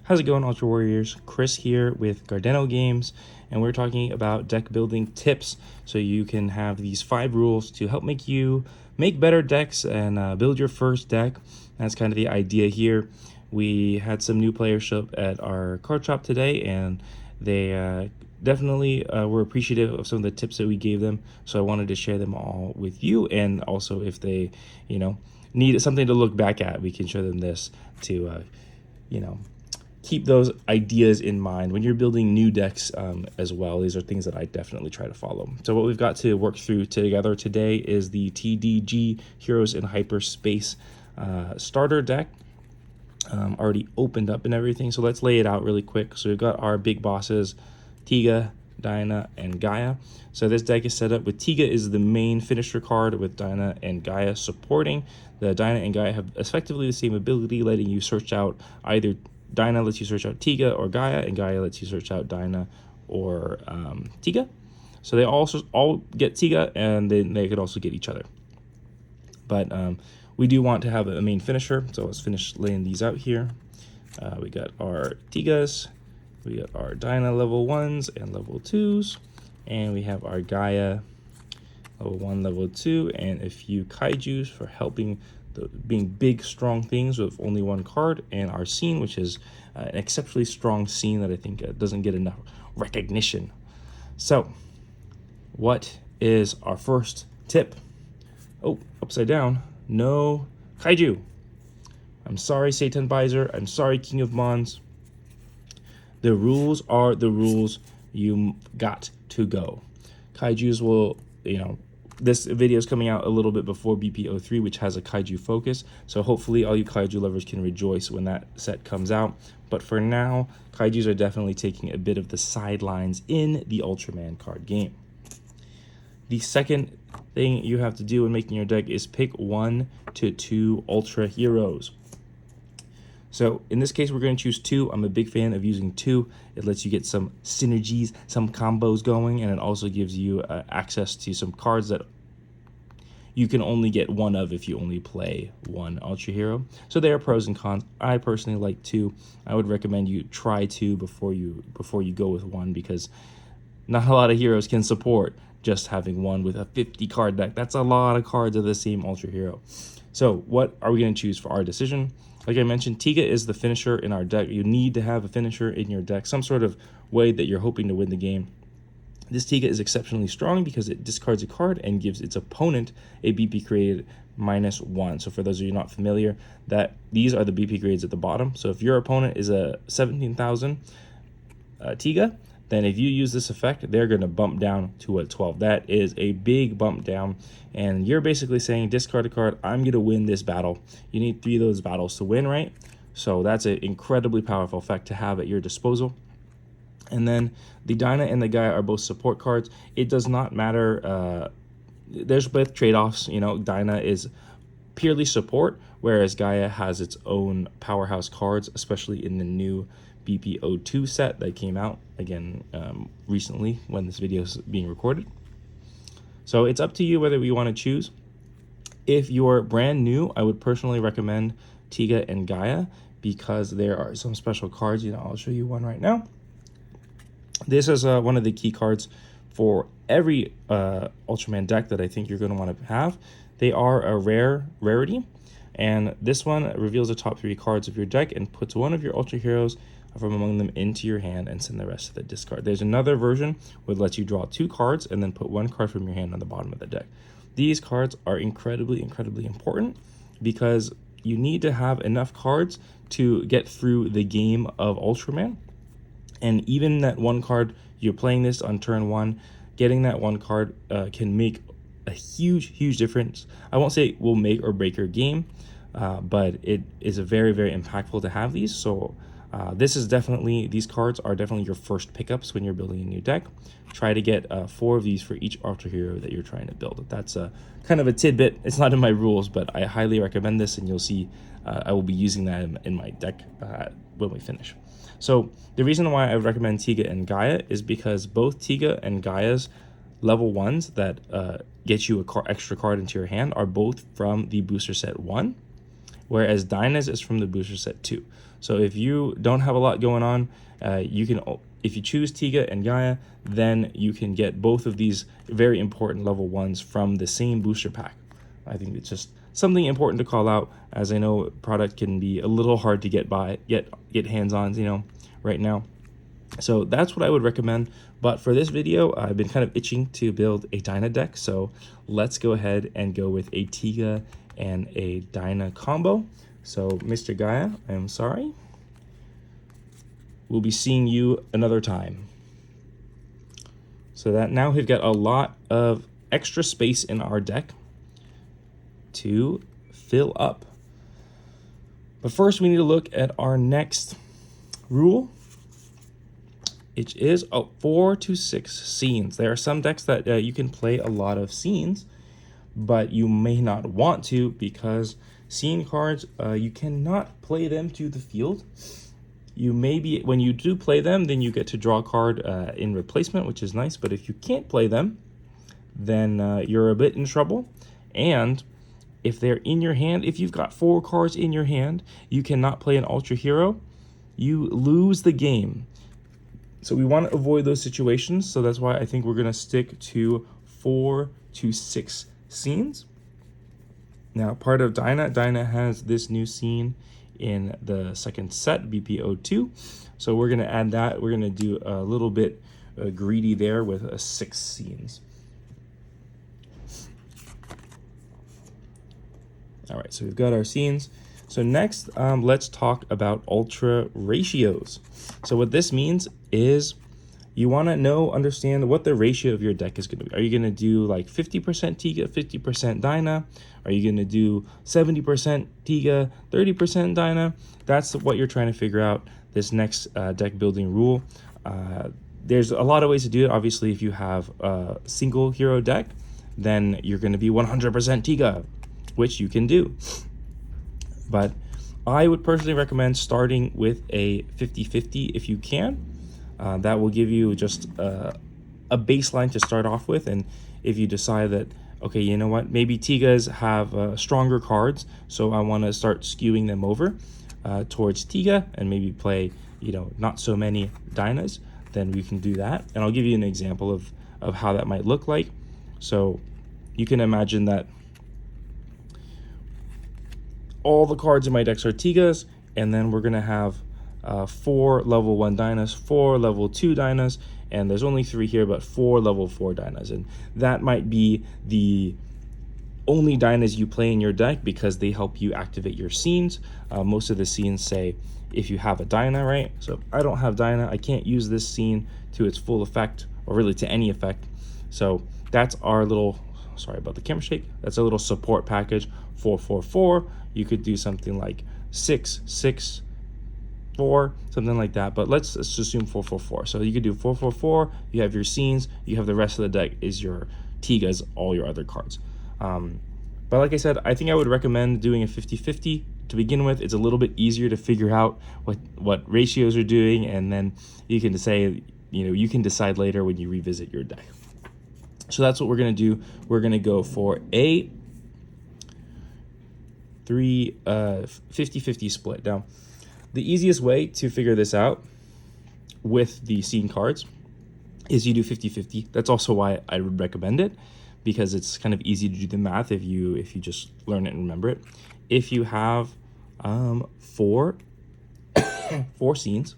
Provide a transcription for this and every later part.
How's it going, Ultra Warriors? Chris here with Gardeno Games, and we're talking about deck building tips so you can have these 5 rules to help make you make better decks and build your first deck. That's kind of the idea here. We had some new players show up at our card shop today, and they definitely were appreciative of some of the tips that we gave them, so I wanted to share them all with you. And also, if they need something to look back at, we can show them this to keep those ideas in mind when you're building new decks as well. These are things that I definitely try to follow. So what we've got to work through together today is the TDG Heroes in Hyperspace starter deck. Already opened up and everything, so let's lay it out really quick. So we've got our big bosses, Tiga, Dinah, and Gaia. So this deck is set up with Tiga is the main finisher card, with Dinah and Gaia supporting. The Dinah and Gaia have effectively the same ability, letting you search out either Dinah lets you search out Tiga or Gaia, and Gaia lets you search out Dinah or Tiga. So they all get Tiga, and then they could also get each other. But we do want to have a main finisher, so let's finish laying these out here. We got our Tigas, we got our Dinah level 1s and level 2s, and we have our Gaia level 1, level 2, and a few Kaijus for helping being big, strong things with only one card, and our scene, which is an exceptionally strong scene that I think doesn't get enough recognition. So, what is our first tip? Oh, upside down. No Kaiju. I'm sorry, Satan Bizer. I'm sorry, King of Mons. The rules are the rules. You got to go. Kaijus will, this video is coming out a little bit before BP03, which has a Kaiju focus, so hopefully all you Kaiju lovers can rejoice when that set comes out. But for now, Kaijus are definitely taking a bit of the sidelines in the Ultraman card game. The second thing you have to do when making your deck is pick 1 to 2 Ultra Heroes. So in this case, we're going to choose 2. I'm a big fan of using 2. It lets you get some synergies, some combos going, and it also gives you access to some cards that you can only get one of if you only play one Ultra Hero. So there are pros and cons. I personally like 2. I would recommend you try 2 before you go with 1, because not a lot of heroes can support just having 1 with a 50 card deck. That's a lot of cards of the same Ultra Hero. So what are we going to choose for our decision? Like I mentioned, Tiga is the finisher in our deck. You need to have a finisher in your deck, some sort of way that you're hoping to win the game. This Tiga is exceptionally strong because it discards a card and gives its opponent a BP grade -1. So for those of you not familiar, that these are the BP grades at the bottom. So if your opponent is a 17,000 Tiga, then if you use this effect, they're going to bump down to a 12. That is a big bump down, and you're basically saying, discard a card, I'm going to win this battle. You need 3 of those battles to win, right? So that's an incredibly powerful effect to have at your disposal. And then the Dinah and the Gaia are both support cards. It does not matter. There's both trade-offs. Dinah is purely support, whereas Gaia has its own powerhouse cards, especially in the new BP02 set that came out again recently when this video is being recorded. So it's up to you whether you want to choose. If you're brand new, I would personally recommend Tiga and Gaia because there are some special cards. I'll show you one right now. This is one of the key cards for every Ultraman deck that I think you're going to want to have. They are a rarity, and this one reveals the top 3 cards of your deck and puts one of your Ultra Heroes from among them into your hand and send the rest to the discard. There's another version which lets you draw 2 cards and then put 1 card from your hand on the bottom of the deck. These cards are incredibly important because you need to have enough cards to get through the game of Ultraman. And even that 1 card, you're playing this on turn 1, getting that 1 card can make a huge difference. I won't say it will make or break your game, but it is a very impactful to have these. So these cards are definitely your first pickups when you're building a new deck. Try to get 4 of these for each Ultra Hero that you're trying to build. That's kind of a tidbit. It's not in my rules, but I highly recommend this, and you'll see I will be using that in my deck when we finish. So the reason why I would recommend Tiga and Gaia is because both Tiga and Gaia's level 1s that get you an extra card into your hand are both from the booster set 1, whereas Dynas is from the booster set 2. So if you don't have a lot going on, you can, if you choose Tiga and Gaia, then you can get both of these very important level 1s from the same booster pack. I think it's just something important to call out, as I know product can be a little hard to get hands on, you know, right now. So that's what I would recommend. But for this video, I've been kind of itching to build a Dyna deck. So let's go ahead and go with a Tiga and a Dyna combo. So Mr. Gaia, I'm sorry. We'll be seeing you another time. So that now we've got a lot of extra space in our deck to fill up. But first we need to look at our next rule. It is 4 to 6 scenes. There are some decks that you can play a lot of scenes, but you may not want to, because scene cards, you cannot play them to the field. You maybe, when you do play them, then you get to draw a card in replacement, which is nice. But if you can't play them, then you're a bit in trouble. And if they're in your hand, if you've got 4 cards in your hand, you cannot play an Ultra Hero, you lose the game. So we want to avoid those situations. So that's why I think we're going to stick to 4 to 6 scenes. Now, part of Dyna has this new scene in the second set, BPO2. So we're going to add that. We're going to do a little bit greedy there with 6 scenes. All right, so we've got our scenes. So next, let's talk about ultra ratios. So what this means is you want to understand what the ratio of your deck is going to be. Are you going to do like 50% Tiga, 50% Dyna? Are you going to do 70% Tiga, 30% Dyna? That's what you're trying to figure out this next deck building rule. There's a lot of ways to do it. Obviously, if you have a single hero deck, then you're going to be 100% Tiga, which you can do. But I would personally recommend starting with a 50-50 if you can. That will give you just a baseline to start off with. And if you decide that, okay, you know what, maybe Tigas have stronger cards, so I want to start skewing them over towards Tiga and maybe play, you know, not so many Dynas, then we can do that. And I'll give you an example of how that might look like. So you can imagine that all the cards in my decks are Tigas, and then we're going to have 4 level 1 Dynas, 4 level 2 Dynas, and there's only 3 here, but 4 level 4 Dynas. And that might be the only Dynas you play in your deck because they help you activate your scenes. Most of the scenes say if you have a Dyna, right? So I don't have Dyna, I can't use this scene to its full effect, or really to any effect. So that's our little, sorry about the camera shake, that's a little support package. 4-4-4, you could do something like 6-6-4, something like that, but let's assume 4-4-4. So you could do 4-4-4, you have your scenes, you have the rest of the deck is your Tigas, all your other cards. But like I said, I think I would recommend doing a 50-50 to begin with. It's a little bit easier to figure out what ratios are doing, and then you can say, you know, you can decide later when you revisit your deck. So that's what we're going to do. We're going to go for a 50-50 split. Now, the easiest way to figure this out with the scene cards is you do 50-50. That's also why I would recommend it, because it's kind of easy to do the math if you just learn it and remember it. If you have 4 scenes,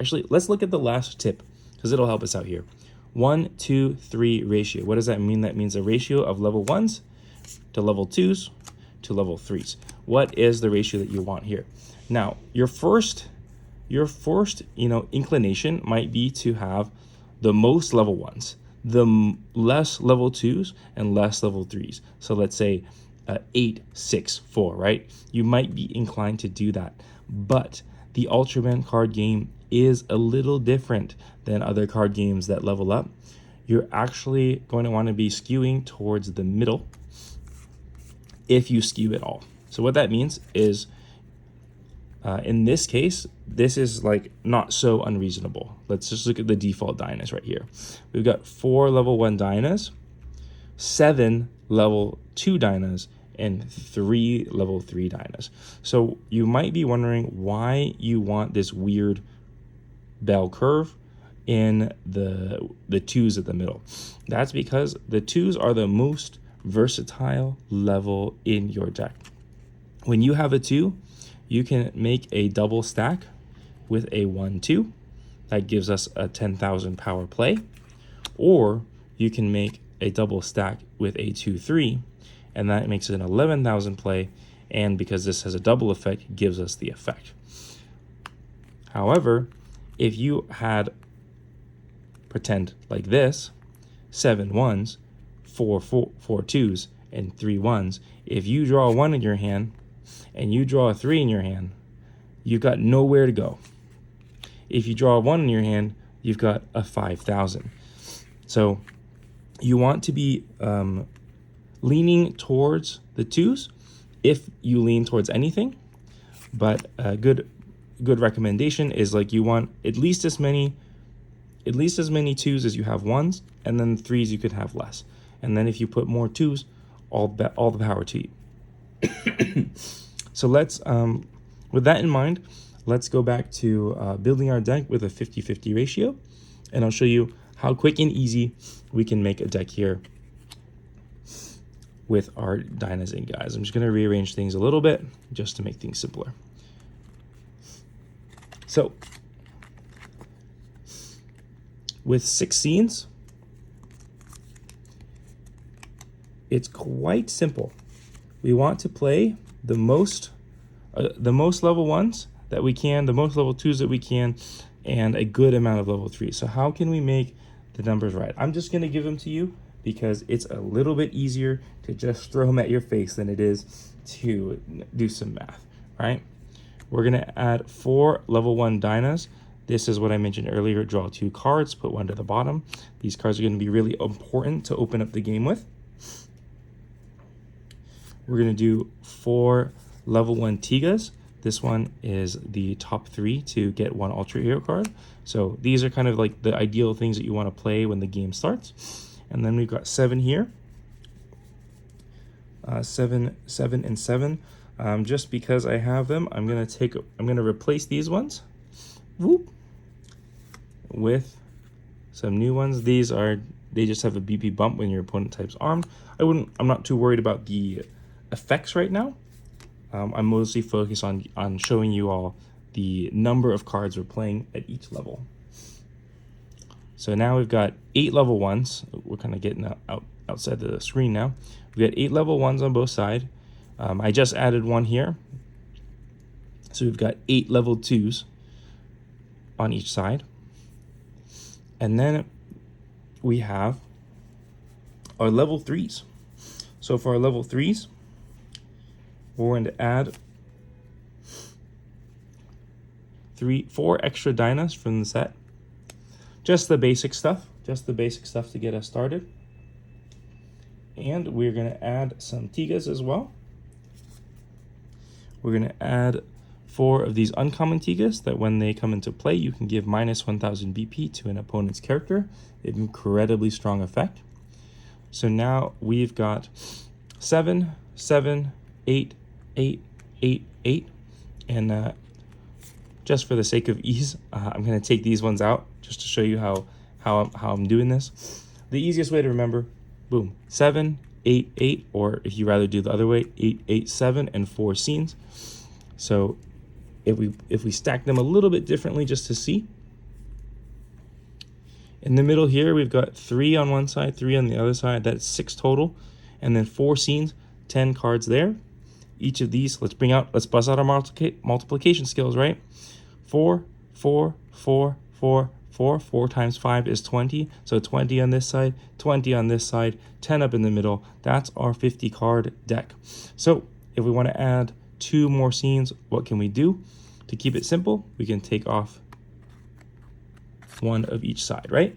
actually, let's look at the last tip because it'll help us out here. 1-2-3 ratio. What does that mean? That means a ratio of level 1s to level 2s to level 3s. What is the ratio that you want here? Now, your first, inclination might be to have the most level 1s, the less level 2s, and less level 3s. So let's say 8-6-4, right? You might be inclined to do that, but the Ultraman card game is a little different than other card games that level up. You're actually going to want to be skewing towards the middle if you skew at all. So what that means is, in this case, this is like not so unreasonable. Let's just look at the default Dynas right here. We've got 4 level 1 Dynas, 7 level 2 Dynas, and 3 level 3 Dynas. So you might be wondering why you want this weird bell curve in the 2s at the middle. That's because the 2s are the most versatile level in your deck. When you have a 2, you can make a double stack with a 1-2. That gives us a 10,000 power play. Or you can make a double stack with a 2-3, and that makes it an 11,000 play, and because this has a double effect, gives us the effect. However, if you had, pretend like this, 7 1s, 4 2s, and 3 1s, if you draw a 1 in your hand and you draw a 3 in your hand, you've got nowhere to go. If you draw a 1 in your hand, you've got a 5,000. So you want to be leaning towards the 2s if you lean towards anything, but a good recommendation is like you want at least as many 2s as you have 1s, and then 3s you could have less. And then if you put more 2s, all the power to you. So let's, with that in mind, let's go back to building our deck with a 50-50 ratio, and I'll show you how quick and easy we can make a deck here with our Dynas in, guys. I'm just going to rearrange things a little bit just to make things simpler. So with 6 scenes, it's quite simple. We want to play the most level 1s that we can, the most level 2s that we can, and a good amount of level 3s. So how can we make the numbers right? I'm just going to give them to you because it's a little bit easier to just throw them at your face than it is to do some math, right? We're going to add 4 level 1 Dynas. This is what I mentioned earlier. Draw 2 cards, put 1 to the bottom. These cards are going to be really important to open up the game with. We're going to do 4 level 1 Tigas. This one is the top 3 to get 1 Ultra Hero card. So these are kind of like the ideal things that you want to play when the game starts. And then we've got 7 here. 7, 7, and 7. Just because I have them, I'm gonna replace these ones, whoop, with some new ones. They just have a BP bump when your opponent types armed. I'm not too worried about the effects right now. I'm mostly focused on showing you all the number of cards we're playing at each level. So now we've got 8 level 1s. We're kind of getting outside the screen now. We've got 8 level 1s on both sides. I just added 1 here. So we've got 8 level 2s on each side. And then we have our level 3s. So for our level 3s, we're going to add 4 extra Dynas from the set. Just the basic stuff to get us started. And we're going to add some Tigas as well. We're going to add 4 of these uncommon Tigas that when they come into play, you can give minus 1000 BP to an opponent's character. Incredibly strong effect. So now we've got 7, 7, 8, 8, 8, 8. And just for the sake of ease, I'm going to take these ones out just to show you how I'm doing this. The easiest way to remember, boom, 7, 8, 8, or if you rather do the other way, 8, 8, 7, and 4 scenes. So if we stack them a little bit differently just to see. In the middle here, we've got 3 on one side, 3 on the other side. That's 6 total. And then 4 scenes, 10 cards there. Each of these, let's bust out our multiplication skills, right? 4, 4, 4, 4, 4. 4 times 5 is 20. So 20 on this side, 20 on this side, 10 up in the middle. That's our 50 card deck. So if we want to add 2 more scenes, what can we do? To keep it simple, we can take off 1 of each side, right?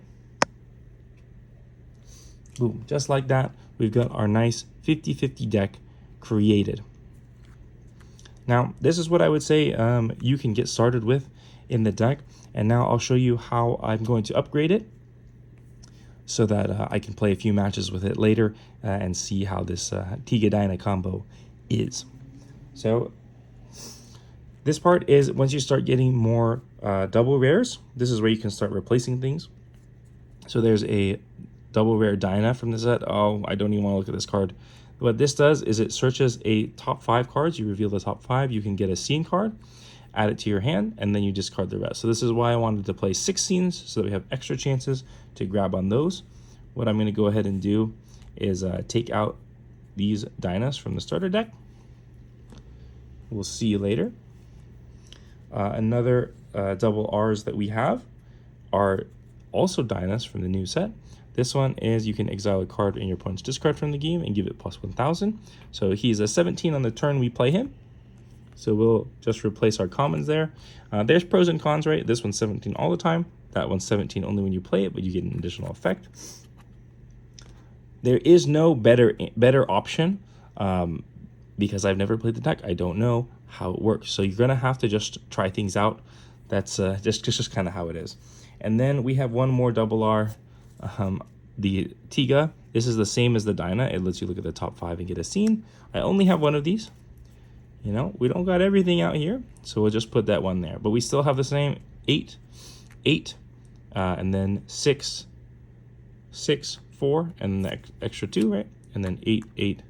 Boom, just like that, we've got our nice 50-50 deck created. Now, this is what I would say you can get started with in the deck. And now I'll show you how I'm going to upgrade it. so that I can play a few matches with it later and see how this Tiga Dyna combo is. So this part is once you start getting more double rares, this is where you can start replacing things. So there's a double rare Dyna from the set. Oh, I don't even want to look at this card. What this does is it searches a top 5 cards. You reveal the top 5. You can get a scene card, add it to your hand, and then you discard the rest. So this is why I wanted to play 6 scenes so that we have extra chances to grab on those. What I'm going to go ahead and do is take out these Dynas from the starter deck. We'll see you later. Another double R's that we have are also Dynas from the new set. This one is you can exile a card in your opponent's discard from the game and give it plus 1,000. So he's a 17 on the turn we play him. So we'll just replace our commons there. There's pros and cons, right? This one's 17 all the time. That one's 17 only when you play it, but you get an additional effect. There is no better option because I've never played the deck. I don't know how it works. So you're gonna have to just try things out. That's just kind of how it is. And then we have one more double R. The Tiga. This is the same as the Dyna. It lets you look at the top 5 and get a scene. I only have one of these. You know, we don't got everything out here, so we'll just put that one there. But we still have the same 8, 8, and then 6, 6, 4, and the extra 2, right? And then 8, 8,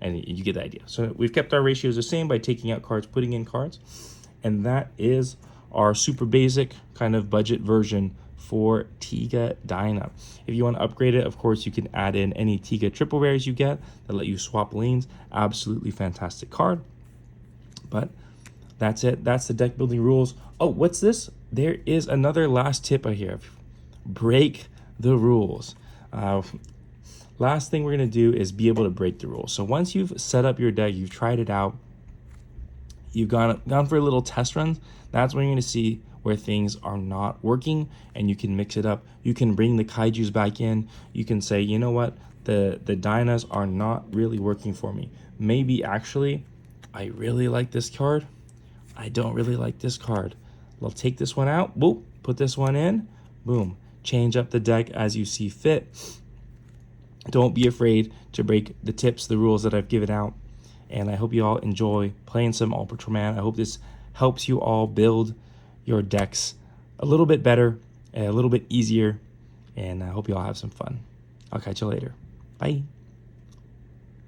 and you get the idea. So we've kept our ratios the same by taking out cards, putting in cards, and that is our super basic kind of budget version for Tiga Dyna. If you want to upgrade it, of course, you can add in any Tiga triple rares you get that let you swap lanes. Absolutely fantastic card. But that's it. That's the deck building rules. Oh, what's this? There is another last tip I have. Break the rules. Last thing we're going to do is be able to break the rules. So once you've set up your deck, you've tried it out, you've gone for a little test run, that's when you're going to see where things are not working, and you can mix it up. You can bring the kaijus back in. You can say, you know what, the Dynas are not really working for me. Maybe actually I really like this card. I don't really like this card. I'll take this one out, boop, put this one in, boom. Change up the deck as you see fit. Don't be afraid to break the tips, the rules that I've given out. And I hope you all enjoy playing some Ultraman. I hope this helps you all build your decks a little bit better, a little bit easier, and I hope you all have some fun. I'll catch you later. Bye.